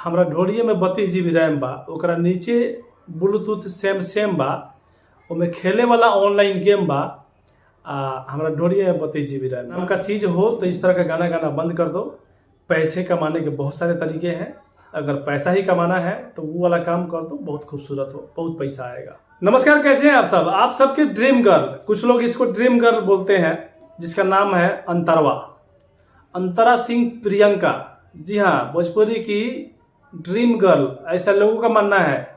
हमरा ढोरिए में 32 GB रैम बा, ओकरा नीचे ब्लूटूथ सेम बा, ओमे खेले वाला ऑनलाइन गेम बा। हमरा ढोरिए में 32 GB रैम नाम का चीज़ हो तो इस तरह का गाना गाना बंद कर दो। पैसे कमाने के बहुत सारे तरीके हैं, अगर पैसा ही कमाना है तो वो वाला काम कर दो, बहुत खूबसूरत हो, बहुत पैसा आएगा। नमस्कार, कैसे हैं आप सब? आप सबके ड्रीम गर्ल, कुछ लोग इसको ड्रीम गर्ल बोलते हैं, जिसका नाम है अंतरा सिंह प्रियंका। जी हाँ, भोजपुरी की ड्रीम गर्ल, ऐसा लोगों का मानना है।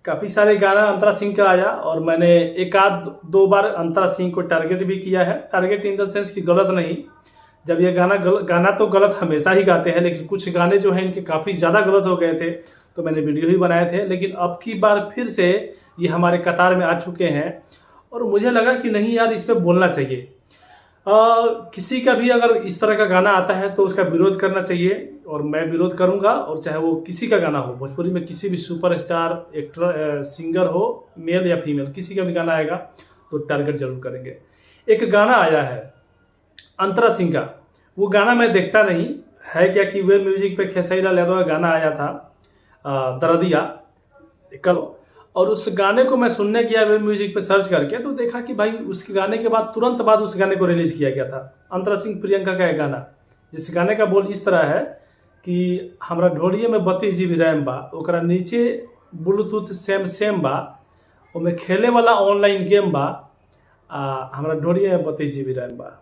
काफ़ी सारे गाना अंतरा सिंह का आया और मैंने एक आध दो बार अंतरा सिंह को टारगेट भी किया है। टारगेट इन द सेंस कि गलत नहीं, जब ये गाना तो गलत हमेशा ही गाते हैं, लेकिन कुछ गाने जो हैं इनके काफ़ी ज़्यादा गलत हो गए थे तो मैंने वीडियो ही बनाए थे। लेकिन अब की बार फिर से ये हमारे कतार में आ चुके हैं और मुझे लगा कि नहीं यार, इस पर बोलना चाहिए। किसी का भी अगर इस तरह का गाना आता है तो उसका विरोध करना चाहिए और मैं विरोध करूंगा। और चाहे वो किसी का गाना हो, भोजपुरी में किसी भी सुपरस्टार एक्टर सिंगर हो, मेल या फीमेल, किसी का भी गाना आएगा तो टारगेट जरूर करेंगे। एक गाना आया है अंतरा सिंह का, वो गाना मैं देखता नहीं है क्या कि वे म्यूजिक पे खेसारी लाल यादव का गाना आया था दरदिया कल, और उस गाने को मैं सुनने गया वे म्यूजिक पे सर्च करके तो देखा कि भाई उस गाने के बाद तुरंत बाद उस गाने को रिलीज किया गया था। अंतरा सिंह प्रियंका का एक गाना, जिस गाने का बोल इस तरह है कि हमरा ढोरिए में 32 GB रैम बा, ओकरा नीचे ब्लूटूथ सेम बा, ओमे खेले वाला ऑनलाइन गेम बा। हमरा ढोरिए में 32 GB रैम बा।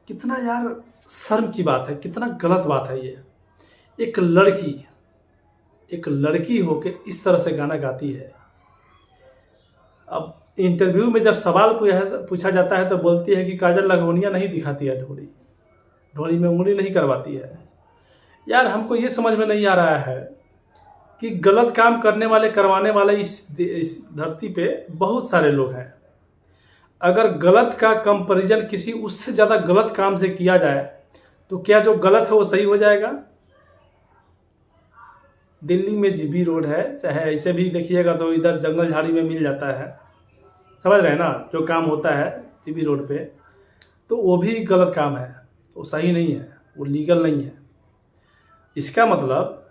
कितना यार शर्म की बात है, कितना गलत बात है ये। एक लड़की होके इस तरह से गाना गाती है। अब इंटरव्यू में जब सवाल पूछा जाता है तो बोलती है कि काजल लगवनिया नहीं दिखाती है, ढोली में उंगली नहीं करवाती है। यार हमको ये समझ में नहीं आ रहा है कि गलत काम करवाने वाले इस धरती पे बहुत सारे लोग हैं। अगर गलत का कंपैरिजन किसी उससे ज़्यादा गलत काम से किया जाए तो क्या जो गलत है वो सही हो जाएगा? दिल्ली में जीबी रोड है, चाहे ऐसे भी देखिएगा तो इधर जंगल झाड़ी में मिल जाता है, समझ रहे हैं ना, जो काम होता है जीबी रोड पे, तो वो भी गलत काम है, वो सही नहीं है, वो लीगल नहीं है। इसका मतलब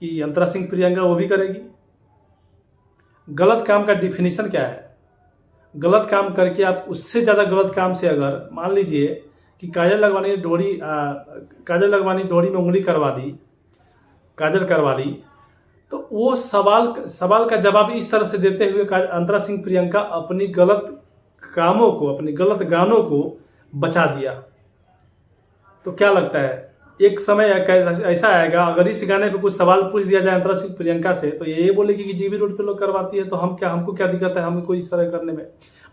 कि अंतरा सिंह प्रियंका वो भी करेगी। गलत काम का डिफिनीशन क्या है? गलत काम करके आप उससे ज़्यादा गलत काम से, अगर मान लीजिए कि काजल लगवानी डोरी में उंगली करवा दी, काजल करवा ली, तो वो सवाल का जवाब इस तरह से देते हुए अंतरा सिंह प्रियंका अपनी गलत कामों को, अपने गलत गानों को बचा दिया। तो क्या लगता है एक समय ऐसा आएगा, अगर इस गाने पे कुछ सवाल पूछ दिया जाए अंतरा सिंह प्रियंका से तो ये बोलेगी कि जीबी रोड पे लोग करवाती है तो हमको क्या दिक्कत है, हमको इस तरह करने में।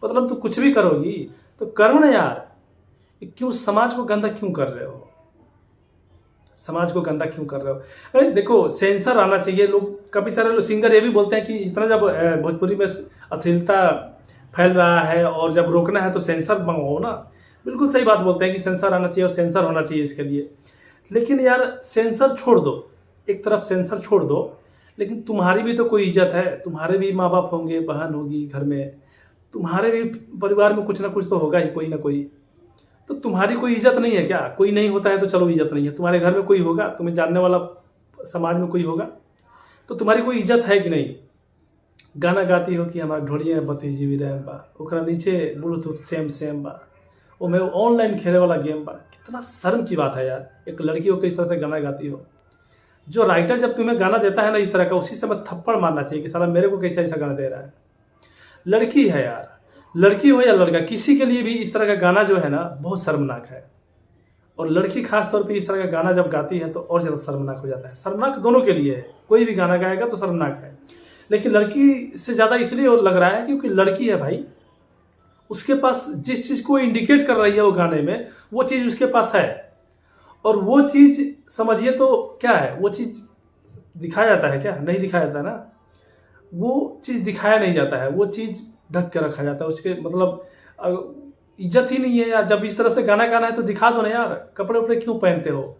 मतलब तो कुछ भी करोगी तो करो ना यार, क्यों समाज को गंदा क्यों कर रहे हो? समाज को गंदा क्यों कर रहे हो? अरे देखो, सेंसर आना चाहिए। लोग, काफ़ी सारे लोग सिंगर ये भी बोलते हैं कि इतना जब भोजपुरी में अश्लीलता फैल रहा है और जब रोकना है तो सेंसर मंगवाओ ना। बिल्कुल सही बात बोलते हैं कि सेंसर आना चाहिए और सेंसर होना चाहिए इसके लिए। लेकिन यार सेंसर छोड़ दो, एक तरफ सेंसर छोड़ दो, लेकिन तुम्हारी भी तो कोई इज्जत है, तुम्हारे भी माँ बाप होंगे, बहन होगी घर में, तुम्हारे भी परिवार में कुछ ना कुछ तो होगा ही, कोई ना कोई। तो तुम्हारी कोई इज्जत नहीं है क्या? कोई नहीं होता है तो चलो इज्जत नहीं है, तुम्हारे घर में कोई होगा, तुम्हें जानने वाला समाज में कोई होगा, तो तुम्हारी कोई इज्जत है कि नहीं? गाना गाती हो कि हमारा ढोरिए में 32 GB रैम बा, ओकरा नीचे ब्लूटूथ सेम बा, वो में ऑनलाइन खेले वाला गेम बा। कितना शर्म की बात है यार, एक लड़की हो के इस तरह से गाना गाती हो। जो राइटर जब तुम्हें गाना देता है ना इस तरह का, उसी समय थप्पड़ मारना चाहिए कि साला मेरे को कैसे ऐसा गाना दे रहा है। लड़की है यार, लड़की हो या लड़का, किसी के लिए भी इस तरह का गाना जो है ना बहुत शर्मनाक है। और लड़की खास तौर पे इस तरह का गाना जब गाती है तो और ज़्यादा शर्मनाक हो जाता है। शर्मनाक दोनों के लिए है, कोई भी गाना गाएगा तो शर्मनाक है, लेकिन लड़की से ज़्यादा इसलिए लग रहा है क्योंकि लड़की है भाई, उसके पास जिस चीज़ को इंडिकेट कर रही है वो गाने में, वो चीज़ उसके पास है। और वो चीज़ समझिए तो क्या है, वो चीज़ दिखाया जाता है क्या? नहीं दिखाया जाता है ना, वो चीज़ दिखाया नहीं जाता है, वो चीज़ ढक के रखा जाता है। उसके मतलब इज्जत ही नहीं है यार। जब इस तरह से गाना गाना है तो दिखा दो ना यार, कपड़े उपड़े क्यों पहनते हो?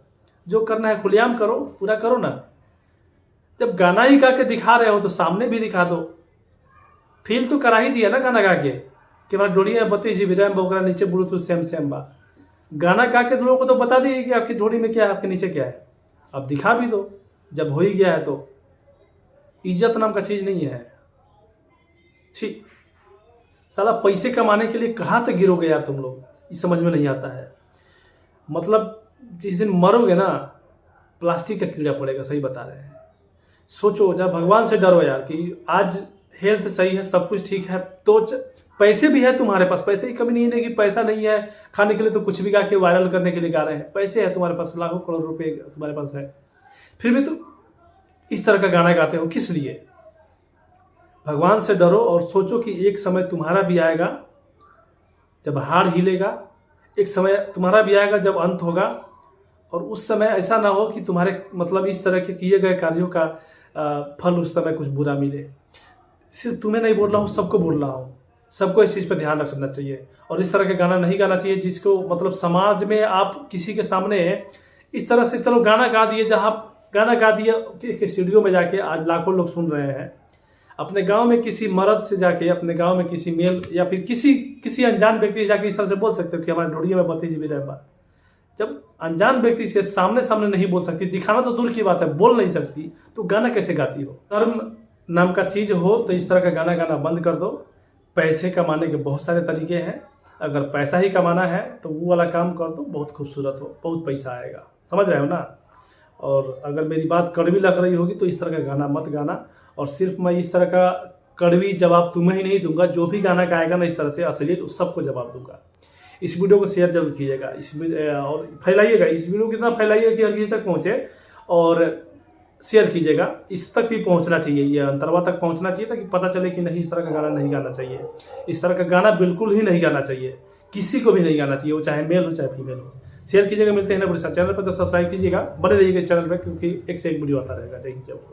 जो करना है खुलेआम करो, पूरा करो ना। जब गाना ही गा के दिखा रहे हो तो सामने भी दिखा दो। फील तो करा ही दिया ना गाना गा के कि हमारा डोरी है 32 GB रैम, ओकरा नीचे ब्लूटूथ सेम बा। गाना गा के लोगों को तो बता दिए कि आपकी डोरी में क्या है, आपके नीचे क्या है। अब दिखा भी दो, जब हो ही गया है तो इज्जत नाम का चीज़ नहीं है। ठीक, साला पैसे कमाने के लिए कहाँ तक गिरोगे यार तुम लोग, इस समझ में नहीं आता है। मतलब जिस दिन मरोगे ना, प्लास्टिक का कीड़ा पड़ेगा, सही बता रहे हैं। सोचो, जब भगवान से डरो यार कि आज हेल्थ सही है, सब कुछ ठीक है, तो पैसे भी है तुम्हारे पास, पैसे की कमी नहीं है कि पैसा नहीं है खाने के लिए तो कुछ भी गा के वायरल करने के लिए गा रहे हैं। पैसे है तुम्हारे पास, लाखों करोड़ रुपए तुम्हारे पास है, फिर भी तो इस तरह का गाना गाते हो, किस लिए? भगवान से डरो और सोचो कि एक समय तुम्हारा भी आएगा जब हाड़ हिलेगा, एक समय तुम्हारा भी आएगा जब अंत होगा, और उस समय ऐसा ना हो कि तुम्हारे मतलब इस तरह के किए गए कार्यों का फल उस समय कुछ बुरा मिले। सिर्फ तुम्हें नहीं बोल रहा हूँ, सबको बोल रहा हूँ, सबको इस चीज़ पर ध्यान रखना चाहिए और इस तरह के गाना नहीं गाना चाहिए जिसको मतलब समाज में आप किसी के सामने इस तरह से, चलो गाना गा दिए, जहाँ गाना गा दिया स्टूडियो में जाके आज लाखों लोग सुन रहे हैं, अपने गांव में किसी मर्द से जाके, अपने गांव में किसी मेल या फिर किसी अनजान व्यक्ति से जाके इस तरह से बोल सकते हो कि हमारे ढोड़िया में 32 GB रैम। जब अनजान व्यक्ति से सामने सामने नहीं बोल सकती, दिखाना तो दूर की बात है, बोल नहीं सकती, तो गाना कैसे गाती हो? कर्म नाम का चीज हो तो इस तरह का गाना गाना बंद कर दो। पैसे कमाने के बहुत सारे तरीके हैं, अगर पैसा ही कमाना है तो वो वाला काम कर दो, बहुत खूबसूरत हो, बहुत पैसा आएगा, समझ रहे हो ना? और अगर मेरी बात कड़वी लग रही होगी तो इस तरह का गाना मत गाना। और सिर्फ मैं इस तरह का कड़वी जवाब तुम्हें ही नहीं दूंगा, जो भी गाना गाएगा ना इस तरह से अश्लील, उस सबको जवाब दूंगा। इस वीडियो को शेयर जरूर कीजिएगा, और फैलाइएगा, इस वीडियो को कितना फैलाइएगा कि हर किसी तक पहुँचे, और शेयर कीजिएगा, इस तक भी पहुंचना चाहिए, ये अंतरवा तक पहुंचना चाहिए ताकि पता चले कि नहीं, इस तरह का गाना नहीं गाना चाहिए, इस तरह का गाना बिल्कुल ही नहीं गाना चाहिए, किसी को भी नहीं गाना चाहिए, वो चाहे मेल हो चाहे फीमेल हो। शेयर कीजिएगा, मिलते हैं ना, चैनल पर तो सब्सक्राइब कीजिएगा, बने रहिएगा इस चैनल पर क्योंकि एक से एक वीडियो आता रहेगा। जय हिंद, जय भारत।